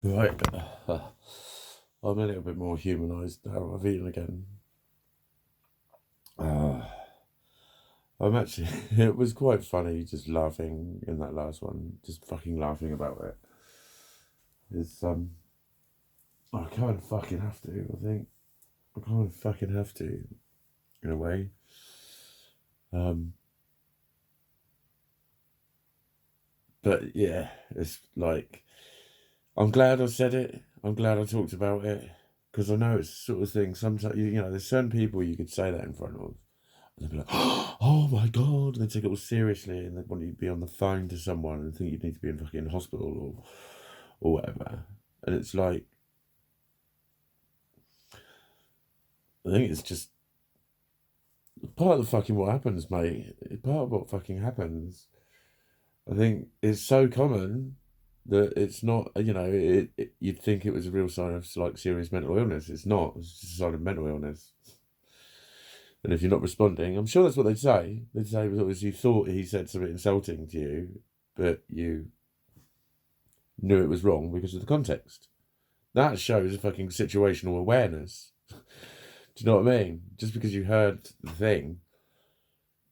Right. I'm a little bit more humanised now. I've eaten again. Uh, I'm actually. It was quite funny just laughing in that last one. Just fucking laughing about it. It's I kind of fucking have to. I think I kind of fucking have to, in a way. Um, but yeah, it's like I'm glad I said it. I'm glad I talked about it because I know it's the sort of thing. Sometimes there's certain people you could say that in front of. And they'd be like, oh my God. And they take it all seriously and they want you to be on the phone to someone and think you need to be in fucking hospital or whatever. And it's like, I think it's just part of the fucking what happens, mate. Part of what fucking happens. I think it's so common that it's not, you'd think it was a real sign of like serious mental illness. It's not, it's just a sign of mental illness. And if you're not responding, I'm sure that's what they'd say. They'd say, because you thought he said something insulting to you, but you knew it was wrong because of the context. That shows a fucking situational awareness. Do you know what I mean? Just because you heard the thing,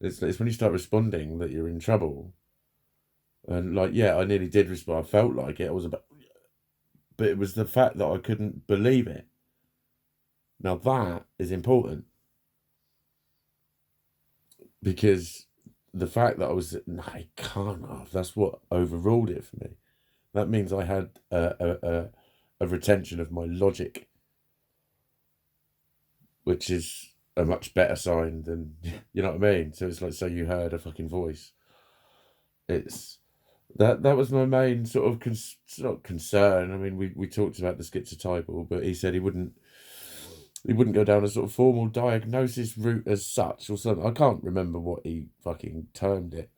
it's when you start responding that you're in trouble. And like, yeah, I nearly did respond. I felt like it. I was about, but it was the fact that I couldn't believe it. Now that is important because the fact that I was, no, I can't have. That's what overruled it for me. That means I had a retention of my logic, which is a much better sign than you know what I mean. So it's like, so you heard a fucking voice. It's that was my main sort of not concern. I mean, we talked about the schizotypal, but he said he wouldn't go down a sort of formal diagnosis route as such or something. I can't remember what he fucking termed it,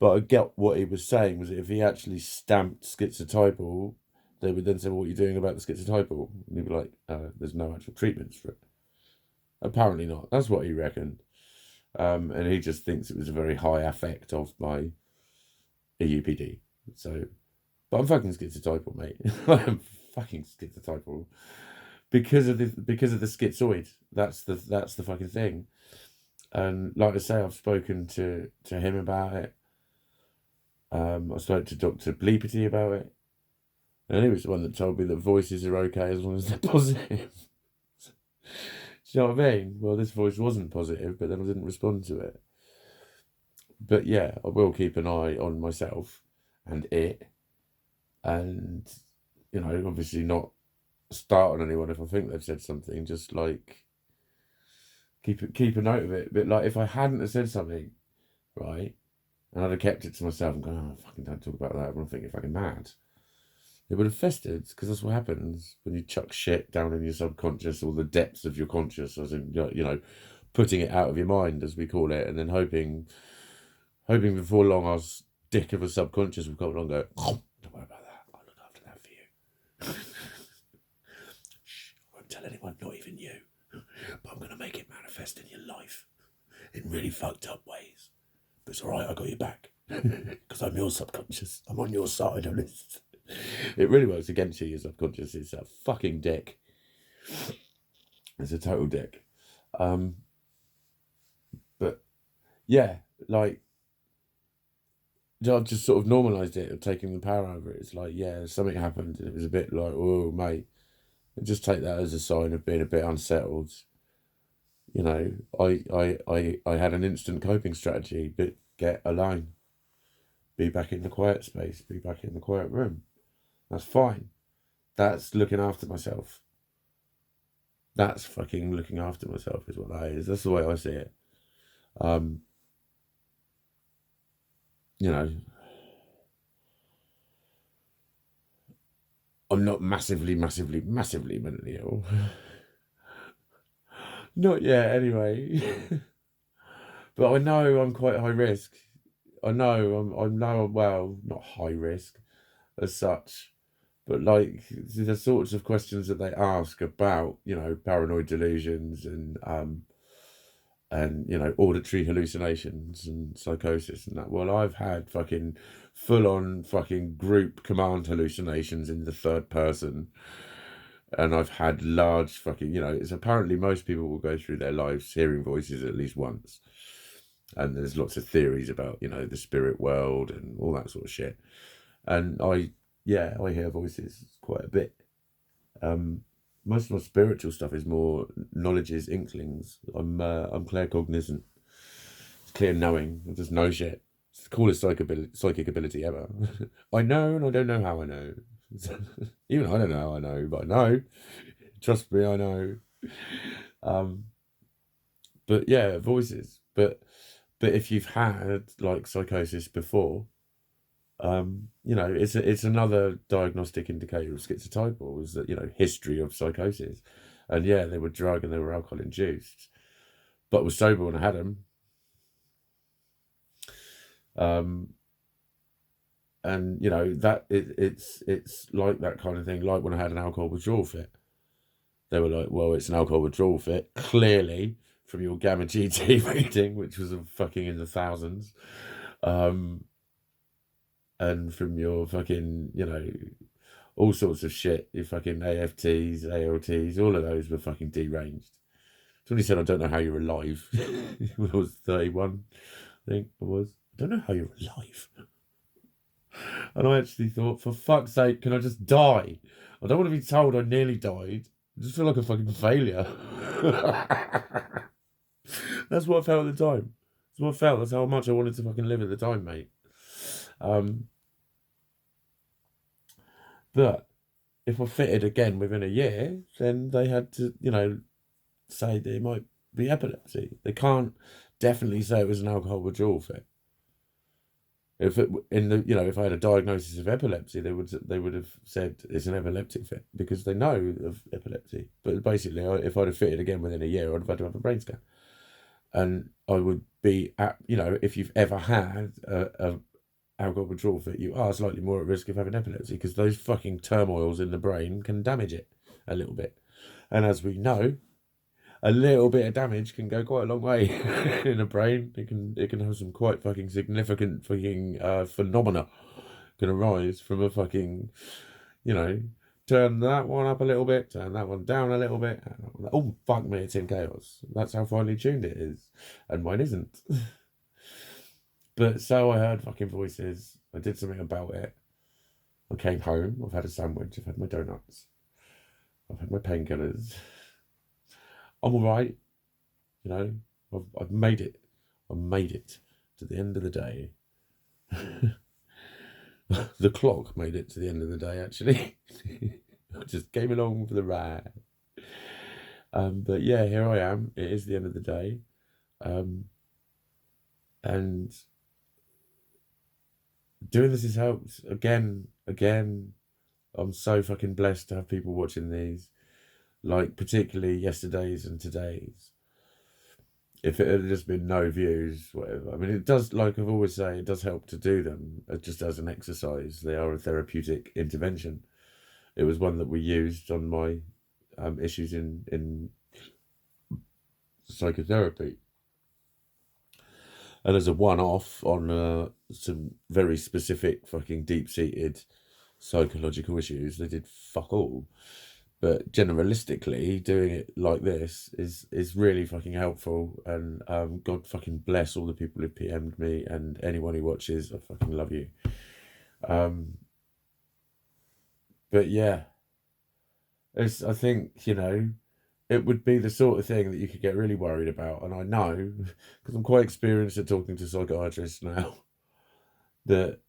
but I get what he was saying was that if he actually stamped schizotypal, they would then say, well, what are you doing about the schizotypal? And he'd be like, there's no actual treatments for it. Apparently not. That's what he reckoned. And he just thinks it was a very high affect of my EUPD. So, but I'm fucking schizotypal, mate. I'm fucking schizotypal because of the schizoid. That's the fucking thing. And like I say, I've spoken to him about it. I spoke to Dr. Bleepity about it. And he was the one that told me that voices are okay as long as they're positive. Do you know what I mean? Well, this voice wasn't positive, but then I didn't respond to it. But yeah, I will keep an eye on myself and it. And, obviously not start on anyone if I think they've said something. Just like keep a note of it. But like if I hadn't have said something, right, and I'd have kept it to myself and gone, oh, fucking don't talk about that, I'm thinking fucking mad. It would have festered because that's what happens when you chuck shit down in your subconscious or the depths of your conscious, as in, putting it out of your mind, as we call it, and then hoping before long our dick of a subconscious will come along and go, oh, don't worry about that, I'll look after that for you. Shh, I won't tell anyone, not even you, but I'm going to make it manifest in your life in really fucked up ways. But it's all right, I got your back because I'm your subconscious. I'm on your side on this. It really works against you, your subconscious. It's a fucking dick. It's a total dick. But yeah, like I've just sort of normalised it of taking the power over it. It's like, yeah, something happened and it was a bit like, oh mate. And just take that as a sign of being a bit unsettled. I had an instant coping strategy, but get alone. Be back in the quiet space, be back in the quiet room. That's fine. That's looking after myself. That's fucking looking after myself is what that is. That's the way I see it. Um, you know, I'm not massively, massively, massively mentally ill. Not yet, anyway. But I know I'm quite high risk. I know well, not high risk as such, but like the sorts of questions that they ask about, paranoid delusions and and auditory hallucinations and psychosis and that. Well, I've had fucking full-on fucking group command hallucinations in the third person, and I've had large fucking, it's apparently most people will go through their lives hearing voices at least once, and there's lots of theories about the spirit world and all that sort of shit. And I hear voices quite a bit. Most of my spiritual stuff is more knowledges, inklings. I'm claircognizant. It's clear knowing. I just know shit. It's the coolest psychic ability ever. I know, and I don't know how I know. Even I don't know how I know, but I know. Trust me, I know. But yeah, voices. But if you've had like psychosis before, it's another diagnostic indicator of schizotypal, is that, history of psychosis. And yeah, they were drug and they were alcohol induced, but was sober when I had them. And that it's like that kind of thing. Like when I had an alcohol withdrawal fit, they were like, well, it's an alcohol withdrawal fit, clearly from your gamma GT reading, which was fucking in the thousands. And from your fucking, all sorts of shit, your fucking AFTs, ALTs, all of those were fucking deranged. Somebody said, I don't know how you're alive. When I was 31, I think I was. I don't know how you're alive. And I actually thought, for fuck's sake, can I just die? I don't want to be told I nearly died. I just feel like a fucking failure. That's what I felt at the time. That's what I felt. That's how much I wanted to fucking live at the time, mate. But if I fitted again within a year, then they had to, say there might be epilepsy. They can't definitely say it was an alcohol withdrawal fit. If if I had a diagnosis of epilepsy, they would have said it's an epileptic fit because they know of epilepsy. But basically, if I'd have fitted again within a year, I'd have had to have a brain scan, and I would be at, if you've ever had a alcohol withdrawal fit, you are slightly more at risk of having epilepsy because those fucking turmoils in the brain can damage it a little bit. And as we know, a little bit of damage can go quite a long way in a brain. It can have some quite fucking significant fucking phenomena can arise from a fucking, turn that one up a little bit, turn that one down a little bit. Oh, fuck me, it's in chaos. That's how finely tuned it is. And mine isn't. But so I heard fucking voices. I did something about it. I came home. I've had a sandwich. I've had my donuts. I've had my painkillers. I'm all right. I've made it. I made it to the end of the day. The clock made it to the end of the day, actually. I just came along for the ride. But yeah, here I am. It is the end of the day. And doing this has helped. Again, I'm so fucking blessed to have people watching these. Like, particularly yesterday's and today's. If it had just been no views, whatever. I mean, it does, like I've always say, it does help to do them just as an exercise. They are a therapeutic intervention. It was one that we used on my issues in psychotherapy. And as a one-off on some very specific fucking deep-seated psychological issues, they did fuck all. But generalistically, doing it like this is really fucking helpful. And God fucking bless all the people who PM'd me and anyone who watches. I fucking love you. But yeah, I think, it would be the sort of thing that you could get really worried about. And I know, because I'm quite experienced at talking to psychiatrists now, that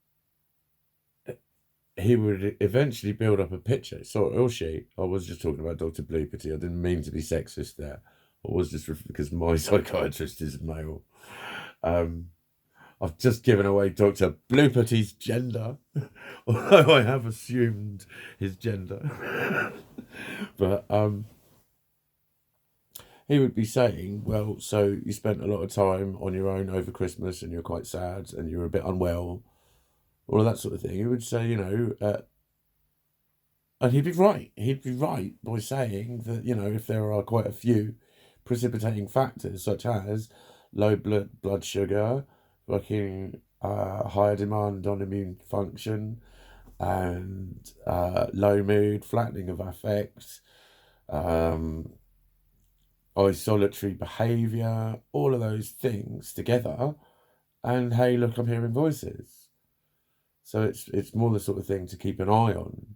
he would eventually build up a picture. Or she. I was just talking about Dr. Blooperty. I didn't mean to be sexist there. I was just because my psychiatrist is male. I've just given away Dr. Blooperty's gender, although I have assumed his gender. But he would be saying, well, so you spent a lot of time on your own over Christmas and you're quite sad and you're a bit unwell, all of that sort of thing. He would say, and he'd be right. He'd be right by saying that, if there are quite a few precipitating factors such as low blood sugar, fucking higher demand on immune function, and low mood, flattening of affects, isolatory behaviour, all of those things together, and hey, look, I'm hearing voices. So it's more the sort of thing to keep an eye on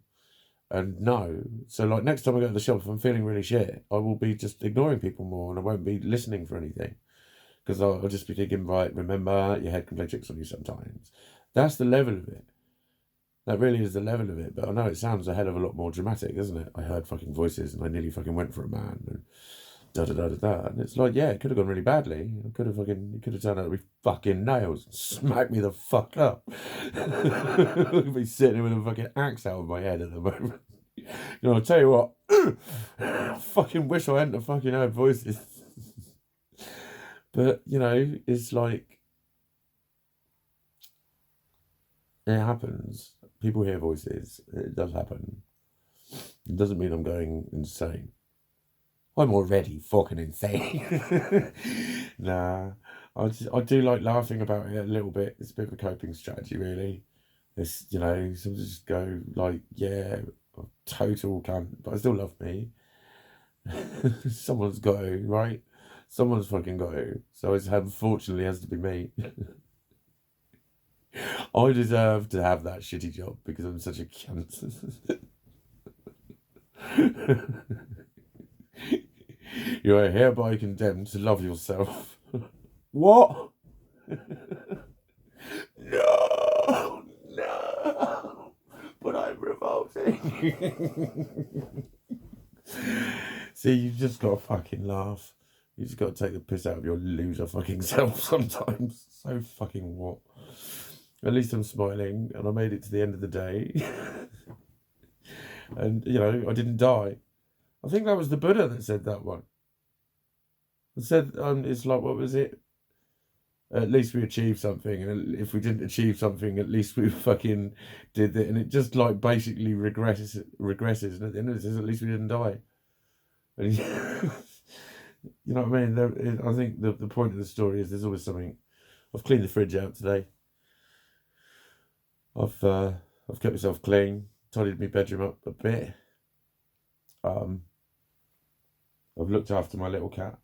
and know. So like next time I go to the shop, if I'm feeling really shit, I will be just ignoring people more and I won't be listening for anything. Because I'll just be thinking, right, remember, your head can play tricks on you sometimes. That's the level of it. That really is the level of it. But I know it sounds a hell of a lot more dramatic, doesn't it? I heard fucking voices and I nearly fucking went for a man. And da-da-da-da-da. And it's like, yeah, it could have gone really badly. It could have turned out to be fucking nails and smacked me the fuck up. I could be sitting with a fucking axe out of my head at the moment. You know, I'll tell you what, I fucking wish I hadn't have fucking heard voices. But, you know, it's like, it happens. People hear voices. It does happen. It doesn't mean I'm going insane. I'm already fucking insane. Nah, I do like laughing about it a little bit. It's a bit of a coping strategy, really. It's, you know, some just go like, yeah, total cunt, but I still love me. Someone's got to, right? Someone's fucking got to. So it's unfortunately has to be me. I deserve to have that shitty job because I'm such a cunt. You are hereby condemned to love yourself. What? No, no. But I'm revolting. See, you've just got to fucking laugh. You just got to take the piss out of your loser fucking self sometimes. So fucking what? At least I'm smiling and I made it to the end of the day. And, you know, I didn't die. I think that was the Buddha that said that one. It said, it's like, what was it? At least we achieved something. And if we didn't achieve something, at least we fucking did it. And it just like basically regresses. And at the end of it, it says, at least we didn't die. And you know what I mean? I think the point of the story is there's always something. I've cleaned the fridge out today. I've kept myself clean, tidied my bedroom up a bit. I've looked after my little cat.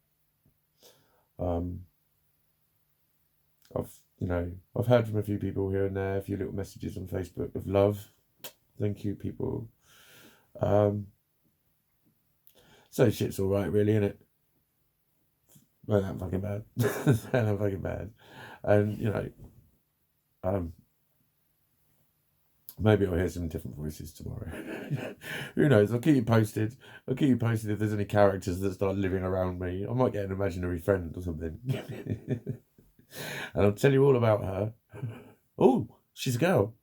I've heard from a few people here and there, a few little messages on Facebook of love. Thank you, people. So shit's all right, really, innit? Well, that fucking bad. That fucking bad. And you know, maybe I'll hear some different voices tomorrow. Who knows? I'll keep you posted. If there's any characters that start living around me. I might get an imaginary friend or something. And I'll tell you all about her. Oh, she's a girl.